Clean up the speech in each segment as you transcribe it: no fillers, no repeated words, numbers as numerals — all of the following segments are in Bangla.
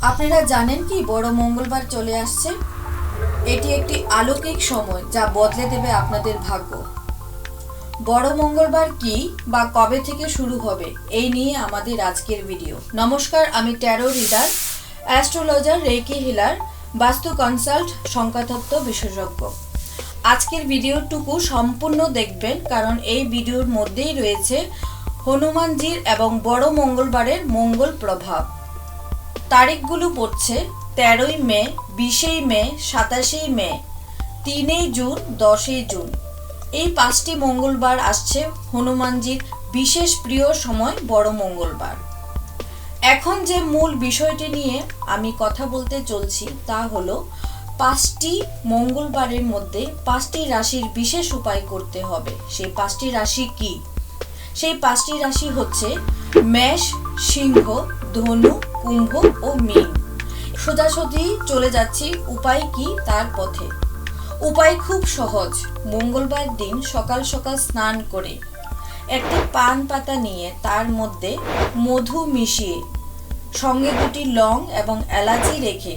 আপনারা জানেন কি বড় মঙ্গলবার চলে আসছে। এটি একটি অলৌকিক সময় যা বদলে দেবে আপনাদের ভাগ্য। বড় মঙ্গলবার কি বা কবে থেকে শুরু হবে এই নিয়ে আমাদের আজকের ভিডিও। নমস্কার, আমি tarot reader, astrologer, reiki healer, vastu consult, সংখ্যাতত্ত্ব বিশেষজ্ঞ। আজকের ভিডিওটুকু সম্পূর্ণ দেখবেন, কারণ এই ভিডিওর মধ্যেই রয়েছে হনুমানজির এবং বড় মঙ্গলবারের মঙ্গল প্রভাব। তারিখগুলো পড়ছে 13ই মে, 20ই মে, 27ই মে, 3ই জুন, 10ই জুন। এই 5টি মঙ্গলবার আসছে হনুমানজির বিশেষ প্রিয় সময় বড় মঙ্গলবার। এখন যে মূল বিষয়টি নিয়ে আমি কথা বলতে চলছি তা হলো 5টি মঙ্গলবারের মধ্যে 5টি রাশির বিশেষ উপায় করতে হবে। সেই 5টি রাশি কি? সেই 5টি রাশি হচ্ছে মেষ, সিংহ, ধনু, কুম্ভ ও মীন। সোজাসুজি চলে যাচ্ছি উপায় কি তার পথে। উপায় খুব সহজ। মঙ্গলবার দিন সকাল সকাল স্নান করে একটি পান পাতা নিয়ে তার মধ্যে মধু মিশিয়ে সঙ্গে 2টি লং এবং এলাচি রেখে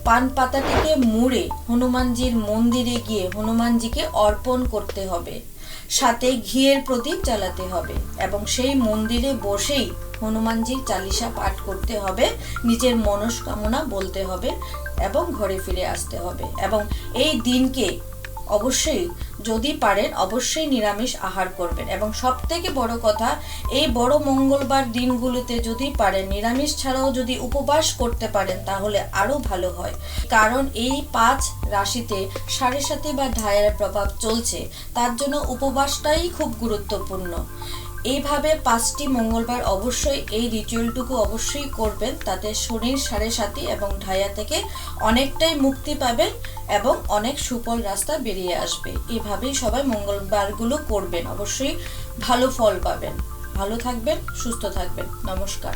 পান পাতাটিকে মুড়ে হনুমানজির মন্দিরে গিয়ে হনুমানজিকে অর্পণ করতে হবে। সাথে ঘিয়ের প্রদীপ জ্বালাতে হবে এবং সেই মন্দিরে বসেই হনুমানজির চালিসা পাঠ করতে হবে, নিজের মনস্কামনা বলতে হবে এবং ঘরে ফিরে আসতে হবে। এবং এই দিনকে অবশ্যই যদি পারেন অবশ্যই নিরামিষ আহার করবেন। এবং সব থেকে বড় কথা, এই বড় মঙ্গলবার দিনগুলোতে যদি পারেন নিরামিষ ছাড়াও যদি উপবাস করতে পারেন তাহলে আরো ভালো হয়। কারণ এই 5 রাশিতে 7.5 বা ঢাইয়ের প্রভাব চলছে, তার জন্য উপবাসটাই খুব গুরুত্বপূর্ণ। এইভাবে 5টি মঙ্গলবার অবশ্যই এই রিচুয়ালটুকু অবশ্যই করবেন, তাতে শনির 7.5 এবং ঢাইয়া থেকে অনেকটাই মুক্তি পাবেন এবং অনেক সুফল রাস্তা বেরিয়ে আসবে। এইভাবেই সবাই মঙ্গলবারগুলো করবেন, অবশ্যই ভালো ফল পাবেন। ভালো থাকবেন, সুস্থ থাকবেন। নমস্কার।